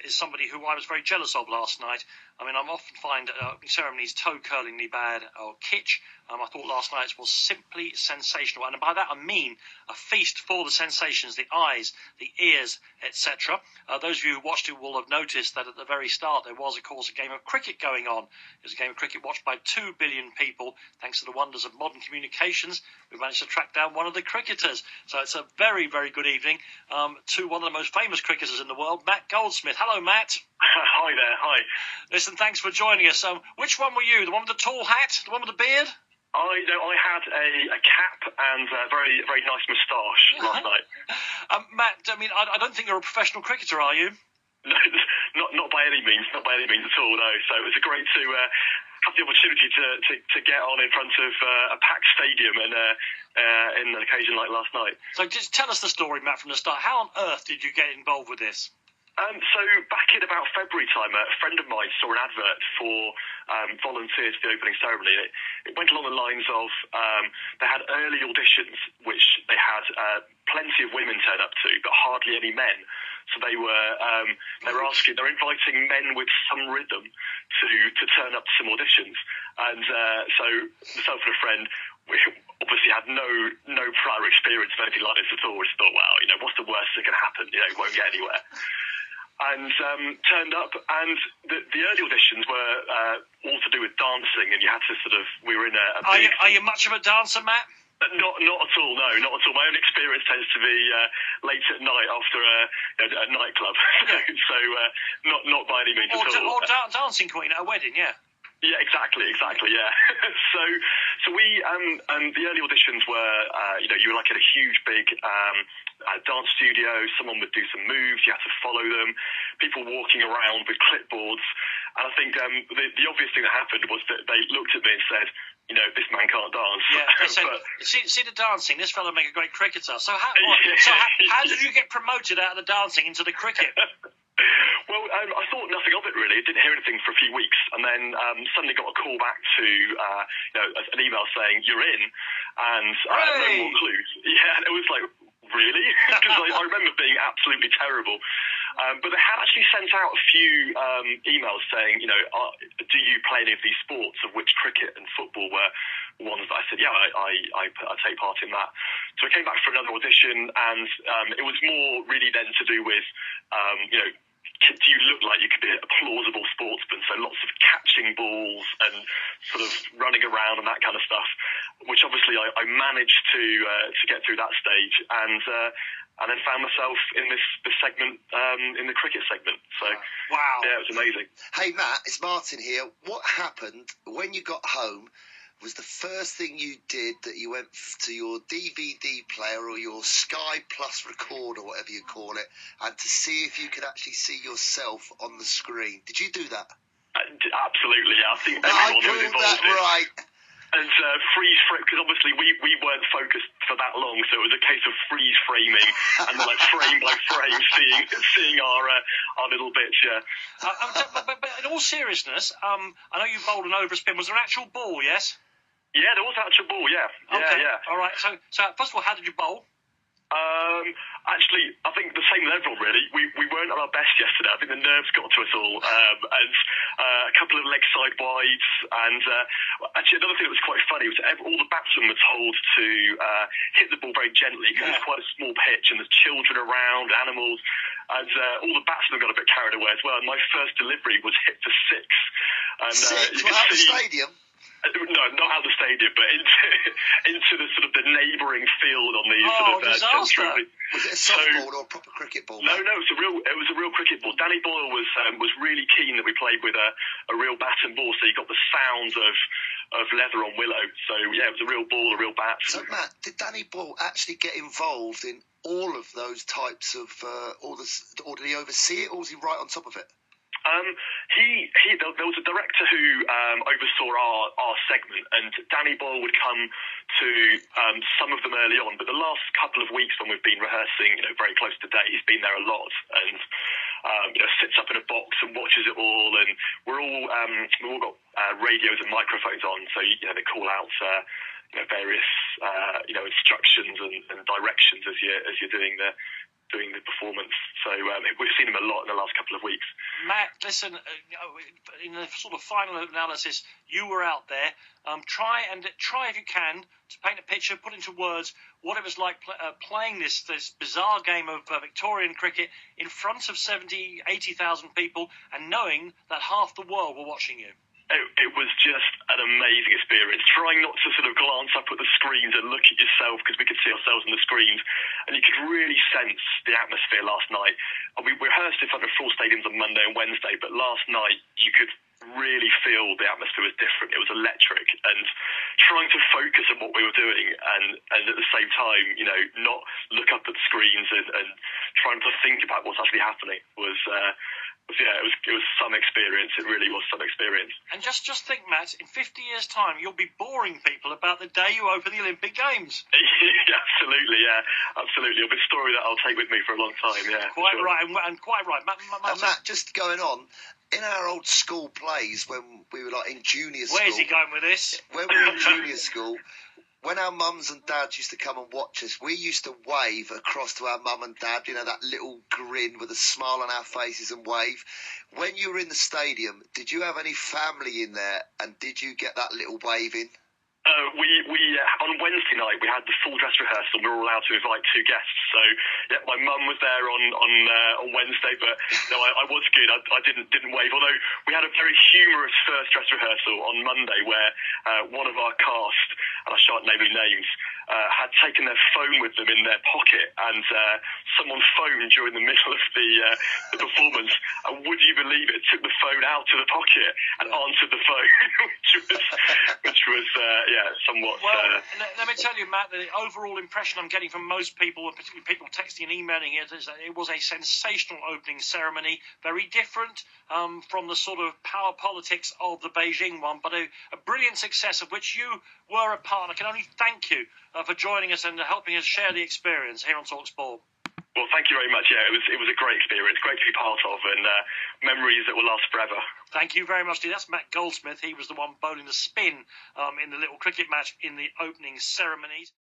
is somebody who I was very jealous of last night. I mean, I often find ceremonies toe-curlingly bad or kitsch. I thought last night's was simply sensational. And by that I mean a feast for the sensations, the eyes, the ears, etc. Those of you who watched it will have noticed that at the very start there was, of course, a game of cricket going on. It was a game of cricket watched by 2 billion people. Thanks to the wonders of modern communications, we managed to track down one of the cricketers. So it's a very, very good evening to one of the most famous cricketers in the world, Matt Goldsmith. Hello, Matt. Hi there, hi. Listen, thanks for joining us. Which one were you? The one with the tall hat? The one with the beard? I had a cap and a very, very nice moustache last night. Matt, I mean, I don't think you're a professional cricketer, are you? No, not by any means at all, no. So it was great to have the opportunity to get on in front of a packed stadium and in an occasion like last night. So just tell us the story, Matt, from the start. How on earth did you get involved with this? So back in about February time, a friend of mine saw an advert for volunteers for the opening ceremony. It went along the lines of they had early auditions, which they had plenty of women turn up to, but hardly any men. So they were inviting men with some rhythm to turn up to some auditions. And so myself and a friend, we obviously had no prior experience of anything like this at all. We just thought, well, what's the worst that can happen? It won't get anywhere. And turned up, and the early auditions were all to do with dancing, and you had to we were in a big... Are you much of a dancer, Matt? Not at all, no, not at all. My own experience tends to be late at night after a nightclub, so not by any means at all. Or dancing queen at a wedding, yeah. Yeah, exactly, yeah. So we, the early auditions were, you were like in a huge big dance studio. Someone would do some moves, you had to follow them. People walking around with clipboards. And I think the obvious thing that happened was that they looked at me and said, this man can't dance. Yeah, they said, see the dancing, this fellow will make a great cricketer. So how did you get promoted out of the dancing into the cricket? Well, I thought nothing of it really. I didn't hear anything for a few weeks, and then suddenly got a call back to an email saying you're in, and no more clues. Yeah, and it was like, really? Because I remember being absolutely terrible. But they had actually sent out a few emails saying, do you play any of these sports, of which cricket and football were ones that I said, yeah, I take part in that. So I came back for another audition, and it was more really then to do with, do you look like you could be a plausible sportsman? So lots of catching balls and sort of running around and that kind of stuff, which obviously I managed to get through that stage, and then found myself in this segment, in the cricket segment. So wow, yeah, it was amazing. Hey Matt, it's Martin here. What happened when you got home? Was the first thing you did that you went to your DVD player or your Sky Plus recorder, whatever you call it, and to see if you could actually see yourself on the screen? Did you do that? Absolutely, yeah. I think everyone was involved. Right. And freeze frame, because obviously we weren't focused for that long, so it was a case of freeze framing and like frame by frame seeing our little bits. Yeah. But in all seriousness, I know you bowled an overspin. Was there an actual ball? Yes. Yeah, there was an actual ball. Yeah. Okay. Yeah. All right. So first of all, how did you bowl? Actually, I think the same as everyone really. We weren't at our best yesterday. I think the nerves got to us all, and a couple of leg side wides. And actually, another thing that was quite funny was all the batsmen were told to hit the ball very gently because it's quite a small pitch and there's children around, animals, and all the batsmen got a bit carried away as well. And my first delivery was hit for six. And six? Out the stadium? No, not out of the stadium, but into the sort of the neighbouring field on the disaster. Was it a softball or a proper cricket ball? No, it was a real cricket ball. Danny Boyle was really keen that we played with a real bat and ball, so you got the sounds of leather on willow. So yeah, it was a real ball, a real bat. So Matt, did Danny Boyle actually get involved in all of those types of, or did he oversee it, or was he right on top of it? There was a director who oversaw our segment, and Danny Boyle would come to some of them early on, but the last couple of weeks when we've been rehearsing, very close to day, he's been there a lot, and sits up in a box and watches it all, and we've all got radios and microphones on, so they call out various instructions and directions as you're doing the performance. So we've seen him a lot in the last couple of weeks. Matt, listen, in the sort of final analysis, you were out there. Try if you can to paint a picture, put into words what it was like playing this bizarre game of Victorian cricket in front of 70,000, 80,000 people, and knowing that half the world were watching you. It was just an amazing experience. Trying not to sort of glance up at the screens and look at yourself, because we could see ourselves on the screens, and you could really sense the atmosphere last night. We rehearsed in front of full stadiums on Monday and Wednesday, but last night you could really feel the atmosphere was different. It was electric, and trying to focus on what we were doing and at the same time, not look up at the screens and trying to think about what's actually happening was it was some experience. It really was some experience. And just think, Matt, in 50 years' time, you'll be boring people about the day you open the Olympic Games. Absolutely, yeah. Absolutely. It'll be a story that I'll take with me for a long time, yeah. Quite right, and quite right. Matt, just going on, in our old school plays, when we were like in junior school... Where's he going with this? When we were in junior school... When our mums and dads used to come and watch us, we used to wave across to our mum and dad, that little grin with a smile on our faces and wave. When you were in the stadium, did you have any family in there, and did you get that little wave in? We on Wednesday night we had the full dress rehearsal. We were allowed to invite 2 guests. So yeah, my mum was there on Wednesday, but no, I was good. I didn't wave. Although we had a very humorous first dress rehearsal on Monday where one of our cast, and I shan't name any names, had taken their phone with them in their pocket, and someone phoned during the middle of the performance. And would you believe it? Took the phone out of the pocket and answered the phone, which was somewhat. Well, let me tell you, Matt, the overall impression I'm getting from most people, particularly people texting and emailing it, is that it was a sensational opening ceremony, very different from the sort of power politics of the Beijing one, but a brilliant success of which you were a part. I can only thank you for joining us and helping us share the experience here on TalkSport. Well, thank you very much. Yeah, it was a great experience, great to be part of, and memories that will last forever. Thank you very much, Steve. That's Matt Goldsmith. He was the one bowling the spin in the little cricket match in the opening ceremonies.